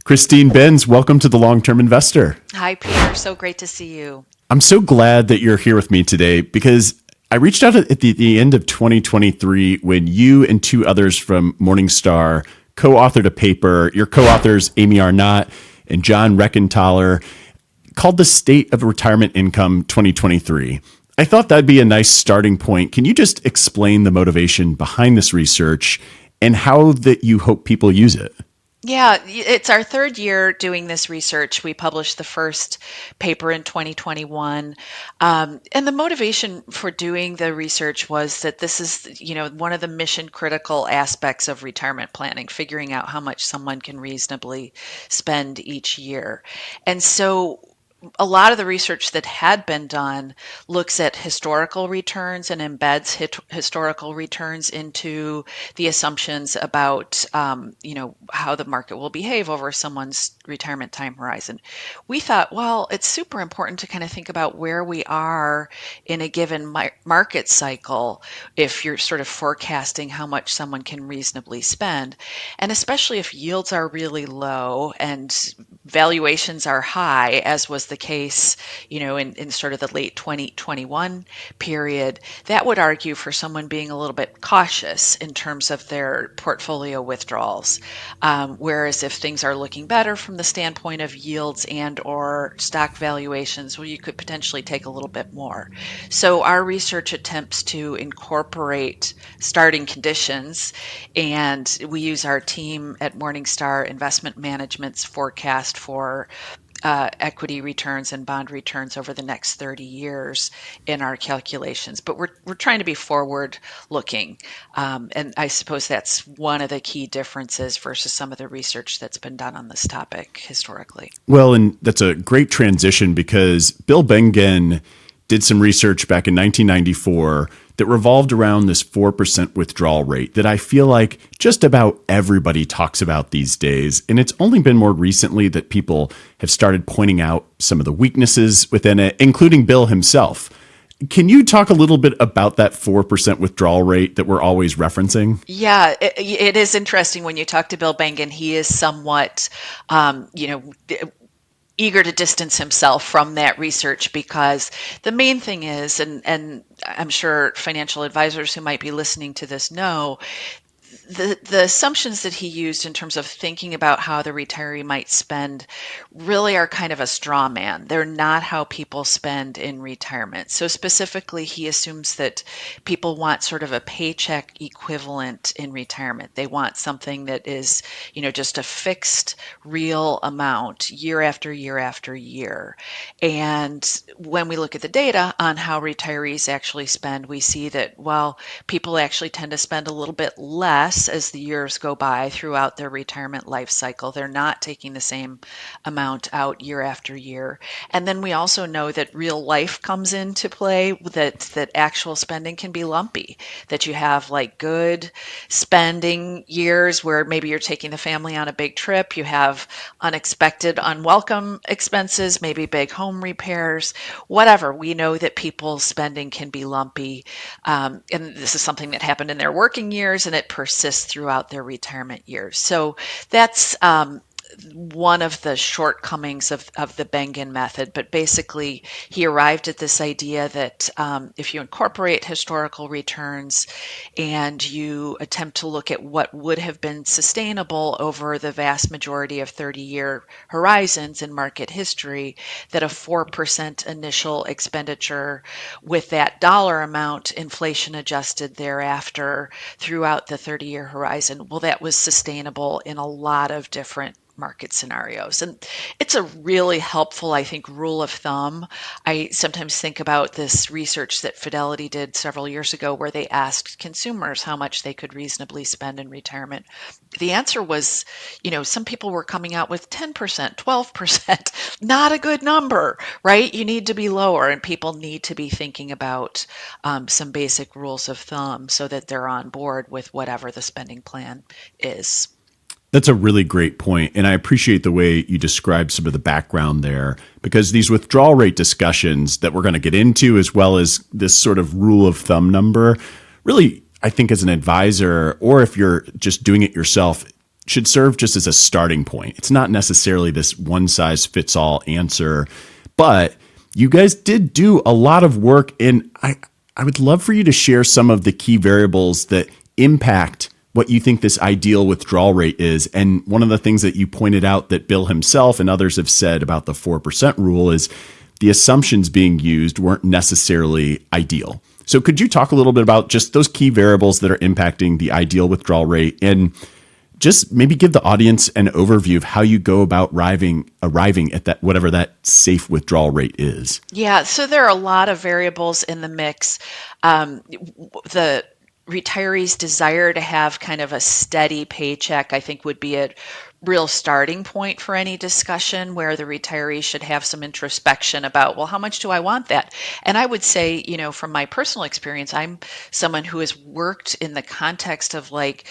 Christine Benz, welcome to the Long-Term Investor. Hi, Peter. So great to see you. I'm so glad that you're here with me today because I reached out at the end of 2023 when you and two others from Morningstar co-authored a paper. Your co-authors, Amy Arnott and John Reckenthaler, called The State of Retirement Income 2023. I thought that'd be a nice starting point. Can you just explain the motivation behind this research and how that you hope people use it? Yeah, it's our third year doing this research. We published the first paper in 2021. And the motivation for doing the research was that this is, one of the mission critical aspects of retirement planning, figuring out how much someone can reasonably spend each year. And so a lot of the research that had been done looks at historical returns and embeds historical returns into the assumptions about, how the market will behave over someone's retirement time horizon. We thought, well, it's super important to kind of think about where we are in a given market cycle if you're sort of forecasting how much someone can reasonably spend. And especially if yields are really low and valuations are high, as was the case, in sort of the late 2021 period, that would argue for someone being a little bit cautious in terms of their portfolio withdrawals. Whereas if things are looking better from the standpoint of yields and or stock valuations, well, you could potentially take a little bit more. So our research attempts to incorporate starting conditions, and we use our team at Morningstar Investment Management's forecast for equity returns and bond returns over the next 30 years in our calculations. But we're trying to be forward looking. And I suppose that's one of the key differences versus some of the research that's been done on this topic historically. Well, and that's a great transition because Bill Bengen did some research back in 1994 that revolved around this 4% withdrawal rate that I feel like just about everybody talks about these days. And it's only been more recently that people have started pointing out some of the weaknesses within it, including Bill himself. Can you talk a little bit about that 4% withdrawal rate that we're always referencing? Yeah, it is interesting when you talk to Bill Bengen. He is somewhat, eager to distance himself from that research because the main thing is, and I'm sure financial advisors who might be listening to this know, the assumptions that he used in terms of thinking about how the retiree might spend really are kind of a straw man. They're not how people spend in retirement. So specifically, he assumes that people want sort of a paycheck equivalent in retirement. They want something that is, just a fixed real amount year after year after year. And when we look at the data on how retirees actually spend, we see that, well, people actually tend to spend a little bit less as the years go by throughout their retirement life cycle. They're not taking the same amount out year after year. And then we also know that real life comes into play, that actual spending can be lumpy, that you have like good spending years where maybe you're taking the family on a big trip, you have unexpected, unwelcome expenses, maybe big home repairs, whatever. We know that people's spending can be lumpy. And this is something that happened in their working years and it persists throughout their retirement years. So that's one of the shortcomings of the Bengen method. But basically, he arrived at this idea that if you incorporate historical returns and you attempt to look at what would have been sustainable over the vast majority of 30-year horizons in market history, that a 4% initial expenditure with that dollar amount, inflation adjusted thereafter throughout the 30-year horizon, well, that was sustainable in a lot of different market scenarios. And it's a really helpful, I think, rule of thumb. I sometimes think about this research that Fidelity did several years ago where they asked consumers how much they could reasonably spend in retirement. The answer was, some people were coming out with 10%, 12%, not a good number, right? You need to be lower, and people need to be thinking about some basic rules of thumb so that they're on board with whatever the spending plan is. That's a really great point. And I appreciate the way you described some of the background there, because these withdrawal rate discussions that we're going to get into, as well as this sort of rule of thumb number, really, I think as an advisor, or if you're just doing it yourself, should serve just as a starting point. It's not necessarily this one size fits all answer, but you guys did do a lot of work, and I would love for you to share some of the key variables that impact what you think this ideal withdrawal rate is. And one of the things that you pointed out that Bill himself and others have said about the 4% rule is the assumptions being used weren't necessarily ideal. So could you talk a little bit about just those key variables that are impacting the ideal withdrawal rate, and just maybe give the audience an overview of how you go about arriving at that, whatever that safe withdrawal rate is? Yeah, so there are a lot of variables in the mix. The retirees' desire to have kind of a steady paycheck, I think, would be a real starting point for any discussion, where the retiree should have some introspection about, well, how much do I want that? And I would say, from my personal experience, I'm someone who has worked in the context of like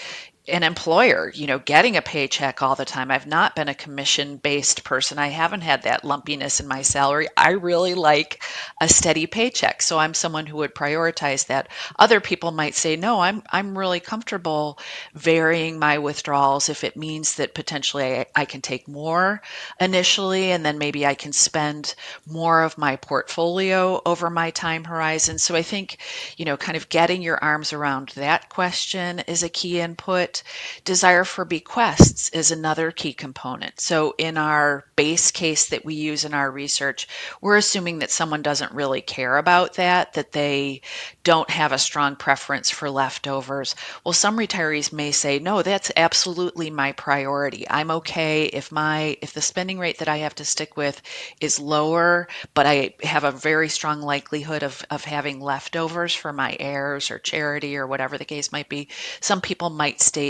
an employer, getting a paycheck all the time. I've not been a commission-based person. I haven't had that lumpiness in my salary. I really like a steady paycheck. So I'm someone who would prioritize that. Other people might say, no, I'm really comfortable varying my withdrawals if it means that potentially I can take more initially, and then maybe I can spend more of my portfolio over my time horizon. So I think, kind of getting your arms around that question is a key input. Desire for bequests is another key component. So in our base case that we use in our research, we're assuming that someone doesn't really care about that they don't have a strong preference for leftovers. Well, some retirees may say, no, that's absolutely my priority. I'm okay if the spending rate that I have to stick with is lower, but I have a very strong likelihood of having leftovers for my heirs or charity or whatever the case might be. Some people might state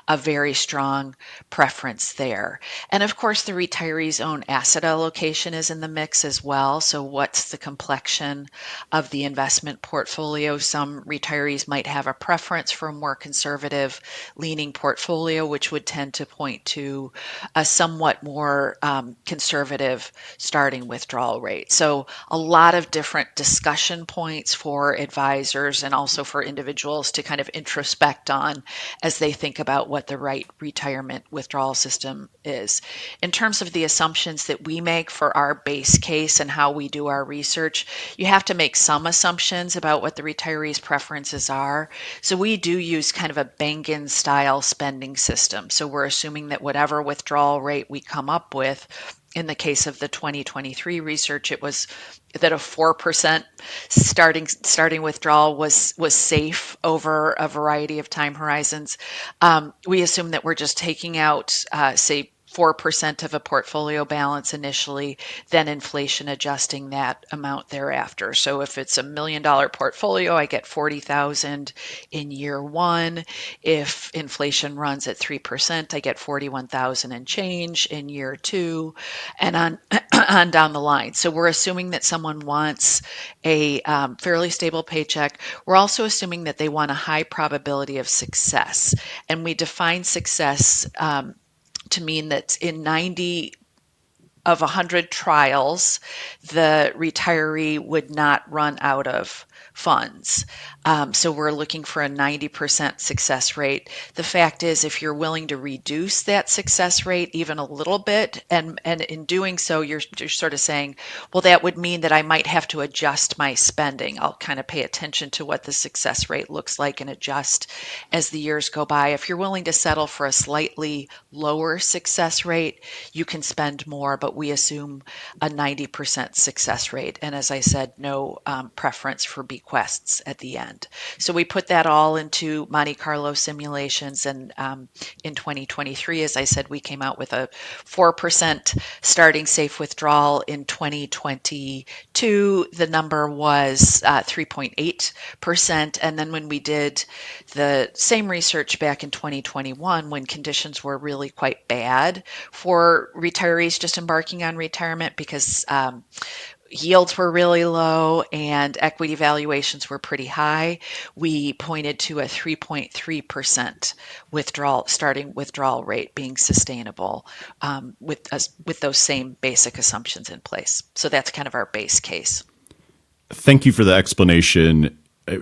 a very strong preference there. And of course, the retiree's own asset allocation is in the mix as well. So what's the complexion of the investment portfolio? Some retirees might have a preference for a more conservative leaning portfolio, which would tend to point to a somewhat more conservative starting withdrawal rate. So a lot of different discussion points for advisors and also for individuals to kind of introspect on as they think about what the right retirement withdrawal system is. In terms of the assumptions that we make for our base case and how we do our research, you have to make some assumptions about what the retiree's preferences are. So we do use kind of a Bengen style spending system. So we're assuming that whatever withdrawal rate we come up with, in the case of the 2023 research, it was that a 4% starting withdrawal was safe over a variety of time horizons. We assume that we're just taking out, say, 4% of a portfolio balance initially, then inflation adjusting that amount thereafter. So if it's $1 million portfolio, I get 40,000 in year one. If inflation runs at 3%, I get 41,000 and change in year two, and on down the line. So we're assuming that someone wants a fairly stable paycheck. We're also assuming that they want a high probability of success, and we define success to mean that in 90 of 100 trials, the retiree would not run out of funds. So we're looking for a 90% success rate. The fact is, if you're willing to reduce that success rate even a little bit, and in doing so, you're sort of saying, well, that would mean that I might have to adjust my spending. I'll kind of pay attention to what the success rate looks like and adjust as the years go by. If you're willing to settle for a slightly lower success rate, you can spend more, but we assume a 90% success rate. And as I said, no preference for bequests at the end. So we put that all into Monte Carlo simulations. And in 2023, as I said, we came out with a 4% starting safe withdrawal. In 2022, the number was 3.8%. And then when we did the same research back in 2021, when conditions were really quite bad for retirees just embarking on retirement because yields were really low and equity valuations were pretty high, we pointed to a 3.3% starting withdrawal rate being sustainable with those same basic assumptions in place. So that's kind of our base case. Thank you for the explanation.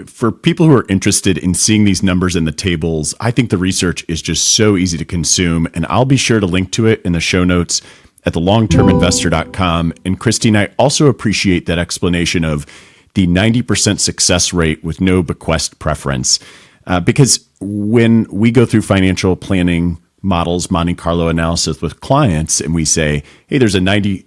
For people who are interested in seeing these numbers in the tables, I think the research is just so easy to consume, and I'll be sure to link to it in the show notes at thelongterminvestor.com. And Christine, I also appreciate that explanation of the 90% success rate with no bequest preference, because when we go through financial planning models, Monte Carlo analysis with clients, and we say, hey, there's a 90%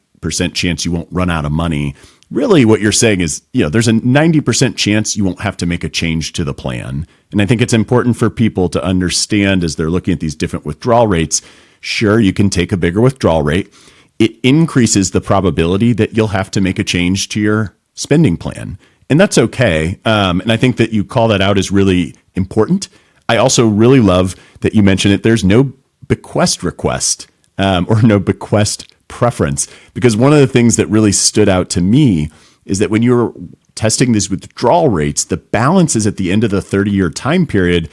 chance you won't run out of money. Really what you're saying is, there's a 90% chance you won't have to make a change to the plan. And I think it's important for people to understand as they're looking at these different withdrawal rates. Sure, you can take a bigger withdrawal rate. It increases the probability that you'll have to make a change to your spending plan. And that's okay. And I think that you call that out is really important. I also really love that you mentioned that there's no bequest request or no bequest preference, because one of the things that really stood out to me is that when you were testing these withdrawal rates, the balances at the end of the 30-year time period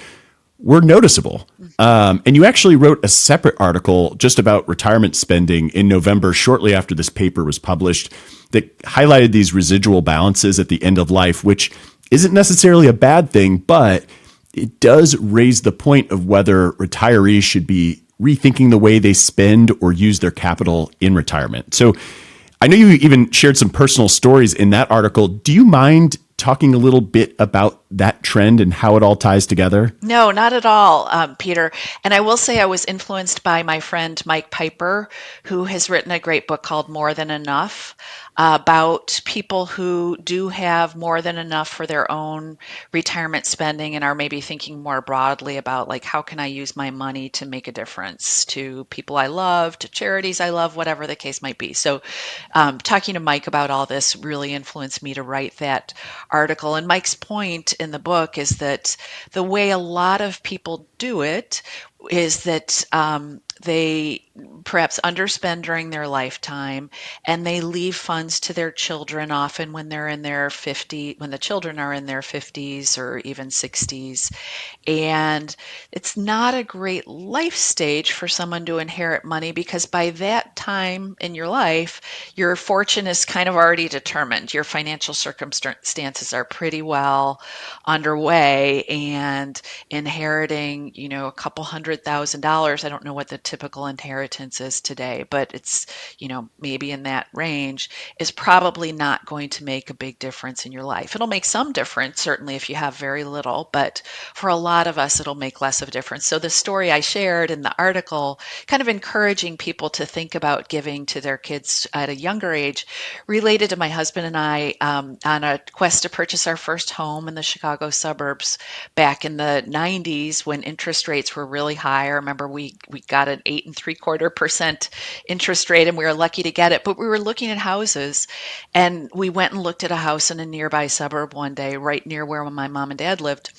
were noticeable. And you actually wrote a separate article just about retirement spending in November, shortly after this paper was published, that highlighted these residual balances at the end of life, which isn't necessarily a bad thing, but it does raise the point of whether retirees should be rethinking the way they spend or use their capital in retirement. So I know you even shared some personal stories in that article. Do you mind talking a little bit about that trend and how it all ties together? No, not at all, Peter. And I will say I was influenced by my friend Mike Piper, who has written a great book called More Than Enough, about people who do have more than enough for their own retirement spending and are maybe thinking more broadly about, like, how can I use my money to make a difference to people I love, to charities I love, whatever the case might be. So talking to Mike about all this really influenced me to write that article. And Mike's point in the book is that the way a lot of people do it is that they perhaps underspend during their lifetime, and they leave funds to their children often when they're in their 50, when the children are in their 50s or even 60s. And it's not a great life stage for someone to inherit money, because by that time in your life, your fortune is kind of already determined. Your financial circumstances are pretty well underway, and inheriting, a couple $100,000, I don't know what the typical inheritance is today, but it's, maybe in that range, is probably not going to make a big difference in your life. It'll make some difference, certainly if you have very little, but for a lot of us, it'll make less of a difference. So the story I shared in the article, kind of encouraging people to think about giving to their kids at a younger age, related to my husband and I on a quest to purchase our first home in the Chicago suburbs back in the 90s when interest rates were really high. I remember we got an 8.75% interest rate, and we were lucky to get it. But we were looking at houses, and we went and looked at a house in a nearby suburb one day, right near where my mom and dad lived.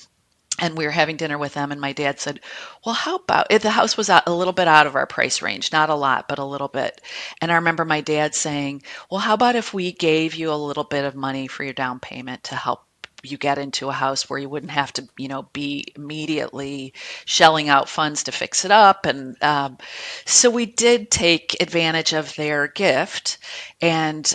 And we were having dinner with them, and my dad said, well, how about if the house was a little bit out of our price range, not a lot, but a little bit. And I remember my dad saying, well, how about if we gave you a little bit of money for your down payment to help you get into a house where you wouldn't have to, be immediately shelling out funds to fix it up. And so we did take advantage of their gift, and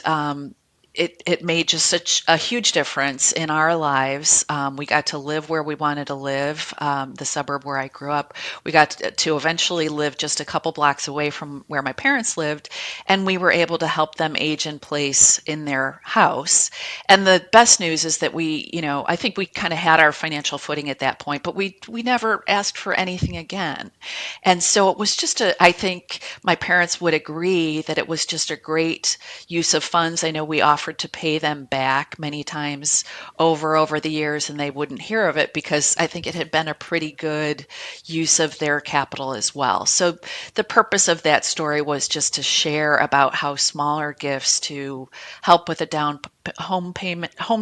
it made just such a huge difference in our lives. We got to live where we wanted to live, the suburb where I grew up. We got to eventually live just a couple blocks away from where my parents lived, and we were able to help them age in place in their house. And the best news is that I think we kind of had our financial footing at that point, but we never asked for anything again. And so it was I think my parents would agree that it was just a great use of funds. I know we offered to pay them back many times over the years, and they wouldn't hear of it because I think it had been a pretty good use of their capital as well. So the purpose of that story was just to share about how smaller gifts to help with a home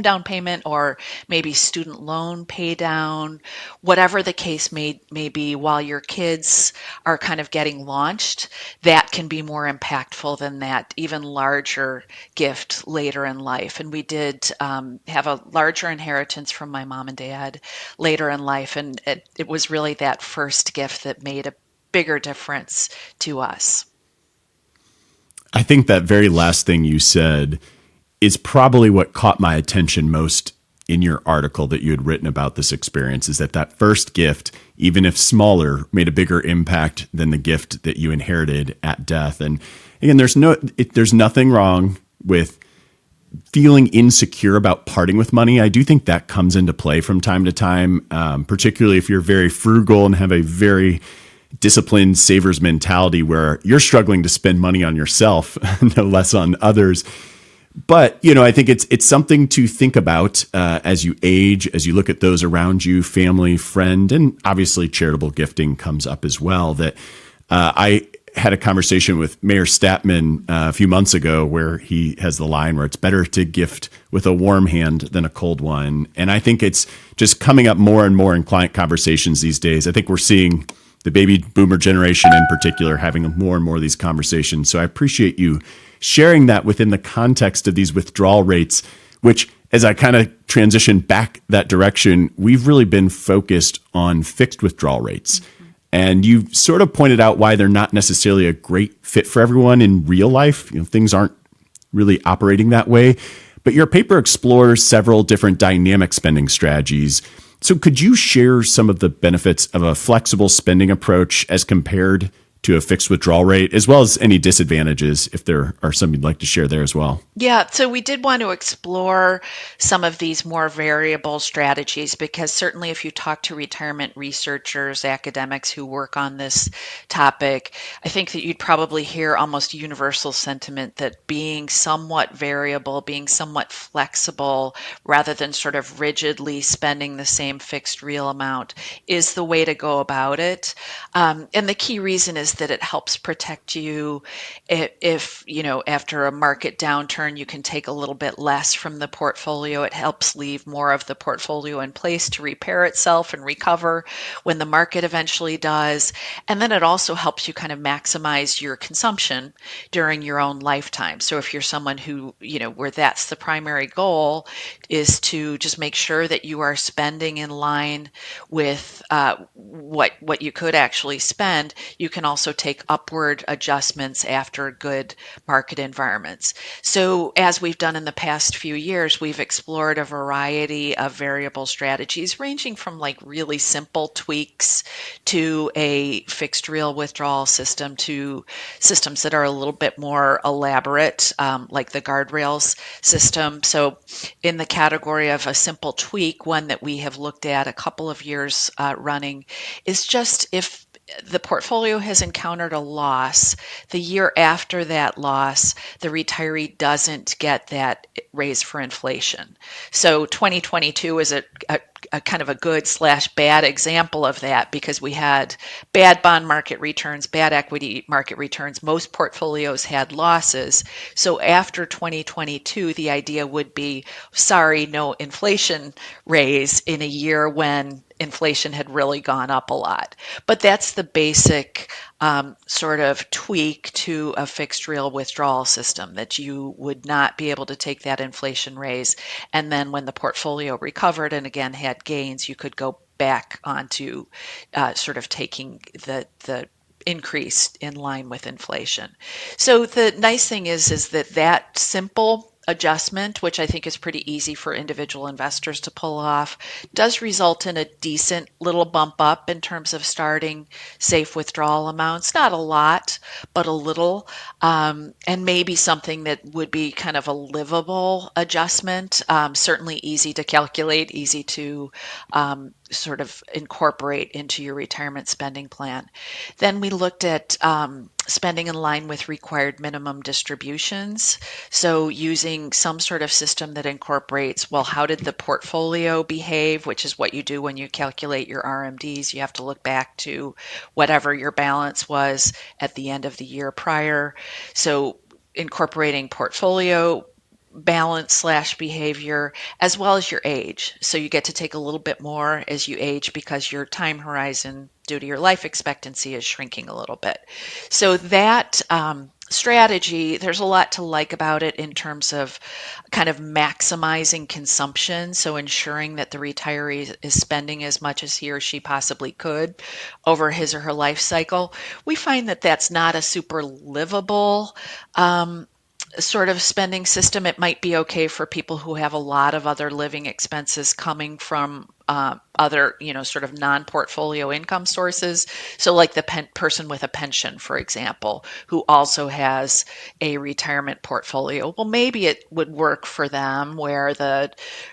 down payment, or maybe student loan pay down, whatever the case may be, while your kids are kind of getting launched, that can be more impactful than that even larger gift later in life. And we did have a larger inheritance from my mom and dad later in life, and it was really that first gift that made a bigger difference to us. I think that very last thing you said is probably what caught my attention most in your article that you had written about this experience, is that first gift, even if smaller, made a bigger impact than the gift that you inherited at death. And again, there's nothing wrong with feeling insecure about parting with money. I do think that comes into play from time to time, particularly if you're very frugal and have a very disciplined savers mentality where you're struggling to spend money on yourself, no less on others. But, I think it's something to think about as you age, as you look at those around you, family, friend, and obviously charitable gifting comes up as well. That I had a conversation with Mayor Statman a few months ago where he has the line where it's better to gift with a warm hand than a cold one. And I think it's just coming up more and more in client conversations these days. I think we're seeing the baby boomer generation in particular having more and more of these conversations. So I appreciate you sharing that within the context of these withdrawal rates, which, as I kind of transition back that direction, we've really been focused on fixed withdrawal rates. And you've sort of pointed out why they're not necessarily a great fit for everyone in real life. Things aren't really operating that way. But your paper explores several different dynamic spending strategies. So could you share some of the benefits of a flexible spending approach as compared to a fixed withdrawal rate, as well as any disadvantages, if there are some you'd like to share there as well? Yeah, so we did want to explore some of these more variable strategies because certainly if you talk to retirement researchers, academics who work on this topic, I think that you'd probably hear almost universal sentiment that being somewhat variable, being somewhat flexible, rather than sort of rigidly spending the same fixed real amount is the way to go about it. And the key reason is that it helps protect you if after a market downturn, you can take a little bit less from the portfolio. It helps leave more of the portfolio in place to repair itself and recover when the market eventually does. And then it also helps you kind of maximize your consumption during your own lifetime. So if you're someone who, where that's the primary goal is to just make sure that you are spending in line with what you could actually spend, you can also take upward adjustments after good market environments. So as we've done in the past few years, we've explored a variety of variable strategies ranging from like really simple tweaks to a fixed real withdrawal system to systems that are a little bit more elaborate, like the guardrails system. So in the category of a simple tweak, one that we have looked at a couple of years running is just if the portfolio has encountered a loss, the year after that loss, the retiree doesn't get that raise for inflation. So 2022 is a kind of a good/bad example of that because we had bad bond market returns, bad equity market returns. Most portfolios had losses. So after 2022, the idea would be, sorry, no inflation raise in a year when inflation had really gone up a lot. But that's the basic sort of tweak to a fixed real withdrawal system, that you would not be able to take that inflation raise. And then when the portfolio recovered and again had gains, you could go back onto sort of taking the increase in line with inflation. So the nice thing is that simple adjustment, which I think is pretty easy for individual investors to pull off, does result in a decent little bump up in terms of starting safe withdrawal amounts. Not a lot, but a little, and maybe something that would be kind of a livable adjustment. Certainly easy to calculate, easy to sort of incorporate into your retirement spending plan. Then we looked at spending in line with required minimum distributions. So using some sort of system that incorporates, well, how did the portfolio behave, which is what you do when you calculate your RMDs. You have to look back to whatever your balance was at the end of the year prior. So incorporating portfolio balance/behavior as well as your age. So you get to take a little bit more as you age because your time horizon due to your life expectancy is shrinking a little bit. So that strategy, there's a lot to like about it in terms of kind of maximizing consumption. So ensuring that the retiree is spending as much as he or she possibly could over his or her life cycle. We find that that's not a super livable sort of spending system, it might be okay for people who have a lot of other living expenses coming from other, sort of non-portfolio income sources. So, like the person with a pension, for example, who also has a retirement portfolio. Well, maybe it would work for them where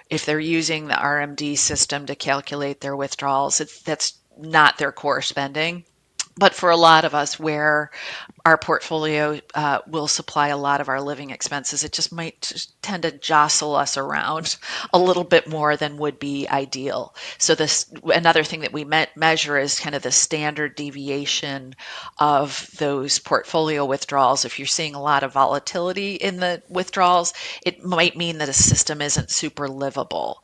if they're using the RMD system to calculate their withdrawals, that's not their core spending. But for a lot of us, where our portfolio will supply a lot of our living expenses, it just might just tend to jostle us around a little bit more than would be ideal. So this another thing that we measure is kind of the standard deviation of those portfolio withdrawals. If you're seeing a lot of volatility in the withdrawals, it might mean that a system isn't super livable.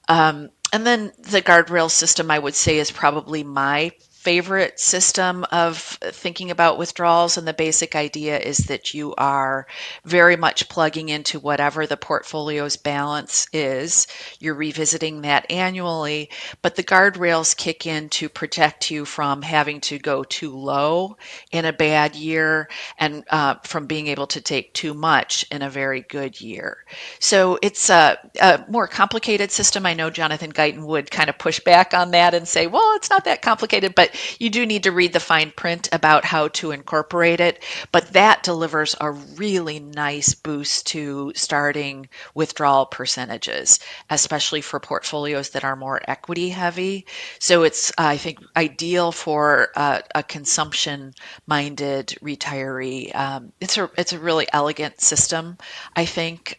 And then the guardrail system, I would say, is probably my favorite system of thinking about withdrawals. And the basic idea is that you are very much plugging into whatever the portfolio's balance is. You're revisiting that annually, but the guardrails kick in to protect you from having to go too low in a bad year and from being able to take too much in a very good year. So it's a more complicated system. I know Jonathan Guyton would kind of push back on that and say, well, it's not that complicated, but you do need to read the fine print about how to incorporate it. But that delivers a really nice boost to starting withdrawal percentages, especially for portfolios that are more equity heavy. So it's, I think, ideal for a consumption minded retiree. It's a really elegant system, I think.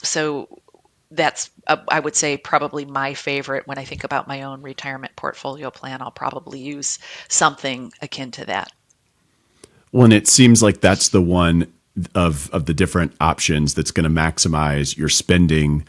So that's, I would say, probably my favorite. When I think about my own retirement portfolio plan, I'll probably use something akin to that. Well, and it seems like that's the one of the different options that's going to maximize your spending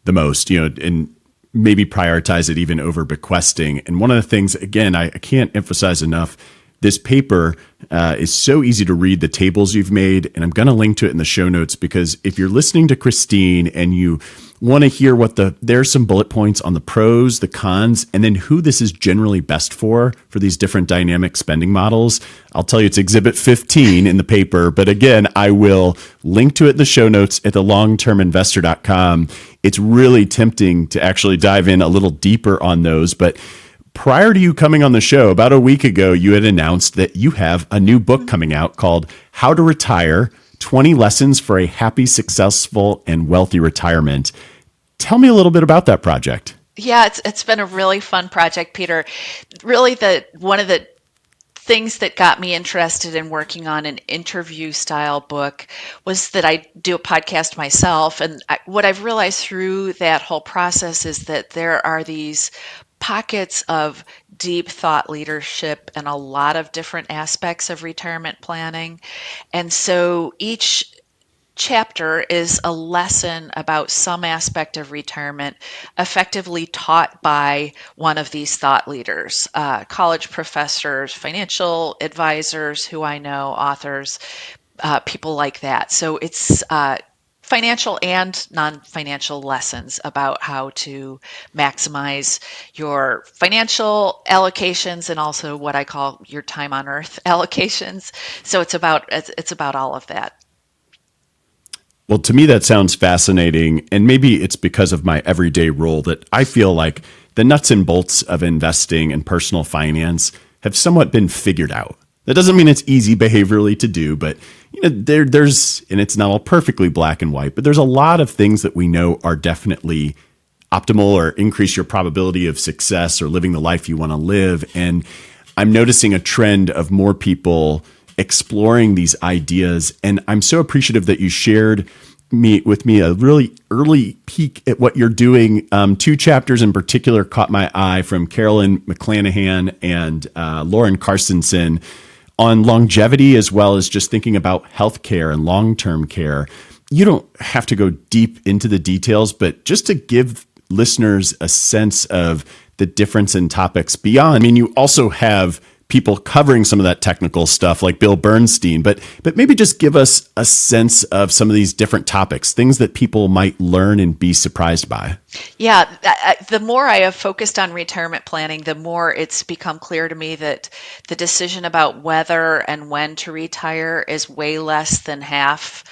the most, and maybe prioritize it even over bequesting. And one of the things, again, I can't emphasize enough, this paper is so easy to read, the tables you've made, and I'm going to link to it in the show notes, because if you're listening to Christine and you want to hear there's some bullet points on the pros, the cons, and then who this is generally best for these different dynamic spending models. I'll tell you, it's Exhibit 15 in the paper, but again, I will link to it in the show notes at thelongterminvestor.com. It's really tempting to actually dive in a little deeper on those, but prior to you coming on the show, about a week ago, you had announced that you have a new book coming out called How to Retire, 20 Lessons for a Happy, Successful, and Wealthy Retirement. Tell me a little bit about that project. Yeah, it's been a really fun project, Peter. Really, one of the things that got me interested in working on an interview style book was that I do a podcast myself. And what I've realized through that whole process is that there are these pockets of deep thought leadership and a lot of different aspects of retirement planning. And so each chapter is a lesson about some aspect of retirement, effectively taught by one of these thought leaders, college professors, financial advisors who I know, authors, people like that. So it's financial and non-financial lessons about how to maximize your financial allocations and also what I call your time on earth allocations. So it's about all of that. Well, to me, that sounds fascinating. And maybe it's because of my everyday role that I feel like the nuts and bolts of investing and personal finance have somewhat been figured out. That doesn't mean it's easy behaviorally to do, but there's, and it's not all perfectly black and white, but there's a lot of things that we know are definitely optimal or increase your probability of success or living the life you want to live. And I'm noticing a trend of more people exploring these ideas. And I'm so appreciative that you shared with me a really early peek at what you're doing. 2 chapters in particular caught my eye from Carolyn McClanahan and Lauren Carstensen on longevity, as well as just thinking about healthcare and long-term care. You don't have to go deep into the details, but just to give listeners a sense of the difference in topics beyond. I mean, you also have people covering some of that technical stuff like Bill Bernstein, but maybe just give us a sense of some of these different topics, things that people might learn and be surprised by. Yeah, the more I have focused on retirement planning, the more it's become clear to me that the decision about whether and when to retire is way less than half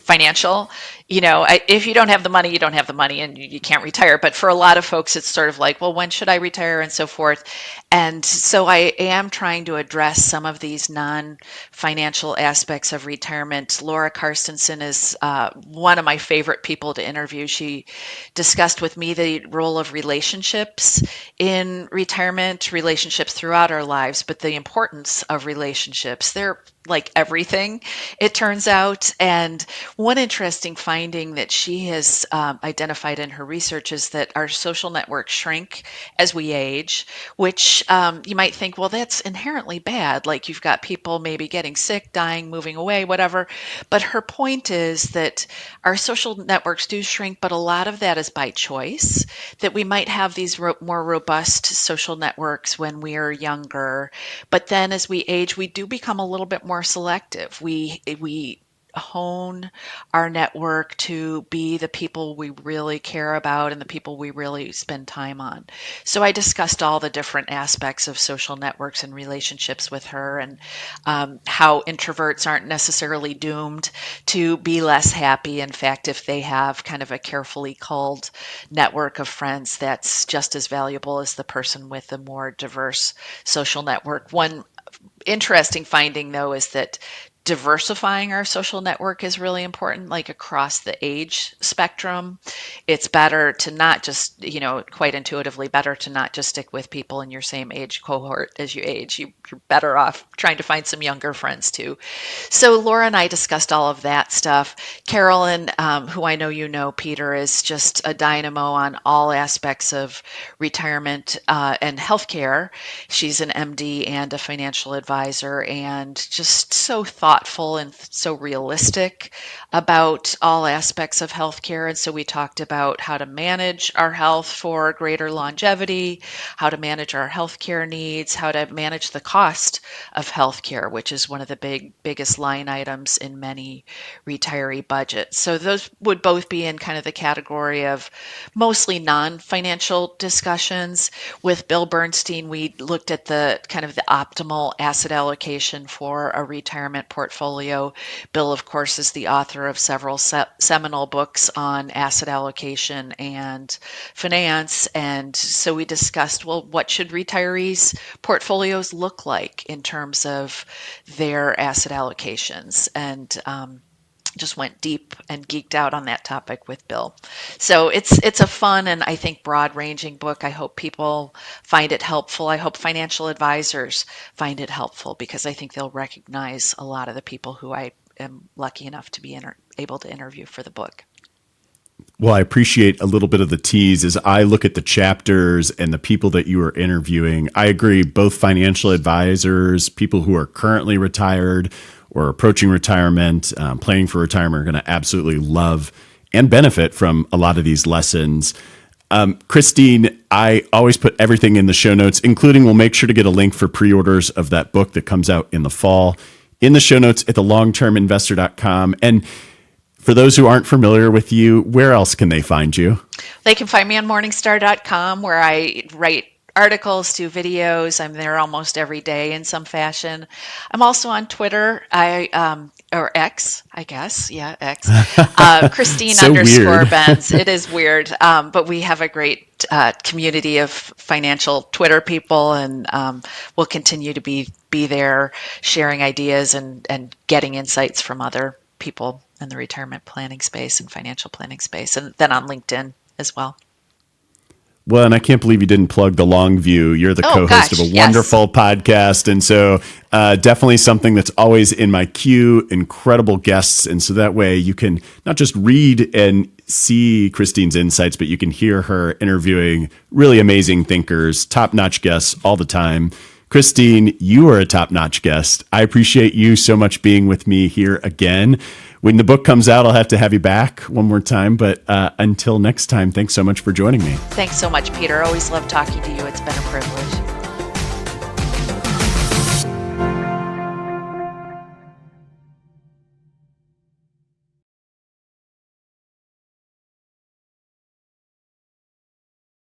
financial. If you don't have the money, you don't have the money and you can't retire. But for a lot of folks, it's sort of like, well, when should I retire and so forth. And so I am trying to address some of these non-financial aspects of retirement. Laura Carstensen is one of my favorite people to interview. She discussed with me the role of relationships in retirement, relationships throughout our lives, but the importance of relationships. They're like everything, it turns out. And one interesting finding that she has identified in her research is that our social networks shrink as we age, which you might think, well, that's inherently bad. Like you've got people maybe getting sick, dying, moving away, whatever. But her point is that our social networks do shrink, but a lot of that is by choice, that we might have these more robust social networks when we are younger. But then as we age, we do become a little bit more selective. We hone our network to be the people we really care about and the people we really spend time on. So I discussed all the different aspects of social networks and relationships with her, and how introverts aren't necessarily doomed to be less happy. In fact, if they have kind of a carefully culled network of friends, that's just as valuable as the person with a more diverse social network. One interesting finding, though, is that diversifying our social network is really important, like across the age spectrum. It's better to not just, quite intuitively better to not just stick with people in your same age cohort as you age. You're better off trying to find some younger friends too. So Laura and I discussed all of that stuff. Carolyn, who I know Peter, is just a dynamo on all aspects of retirement and healthcare. She's an MD and a financial advisor, and just so thoughtful and so realistic about all aspects of healthcare. And so we talked about how to manage our health for greater longevity, how to manage our healthcare needs, how to manage the cost of healthcare, which is one of the biggest line items in many retiree budgets. So those would both be in kind of the category of mostly non-financial discussions. With Bill Bernstein, we looked at the kind of the optimal asset allocation for a retirement portfolio. Bill, of course, is the author of several seminal books on asset allocation and finance. And so we discussed, well, what should retirees' portfolios look like in terms of their asset allocations? And just went deep and geeked out on that topic with Bill. So it's a fun and I think broad-ranging book. I hope people find it helpful. I hope financial advisors find it helpful, because I think they'll recognize a lot of the people who I am lucky enough to be able to interview for the book. Well, I appreciate a little bit of the tease as I look at the chapters and the people that you are interviewing. I agree, both financial advisors, people who are currently retired or approaching retirement, planning for retirement, are going to absolutely love and benefit from a lot of these lessons. Christine, I always put everything in the show notes, including we'll make sure to get a link for pre-orders of that book that comes out in the fall in the show notes at thelongterminvestor.com. And for those who aren't familiar with you, where else can they find you? They can find me on Morningstar.com, where I write articles, do videos. I'm there almost every day in some fashion. I'm also on Twitter, or X, I guess. Yeah, X. Christine So weird. Benz. It is weird, but we have a great community of financial Twitter people, and we'll continue to be there sharing ideas and getting insights from other people in the retirement planning space and financial planning space, and then on LinkedIn as well. Well, and I can't believe you didn't plug The Long View. You're the co-host of a wonderful podcast. And so definitely something that's always in my queue, incredible guests. And so that way you can not just read and see Christine's insights, but you can hear her interviewing really amazing thinkers, top-notch guests all the time. Christine, you are a top-notch guest. I appreciate you so much being with me here again. When the book comes out, I'll have to have you back one more time. But until next time, thanks so much for joining me. Thanks so much, Peter. Always love talking to you. It's been a privilege.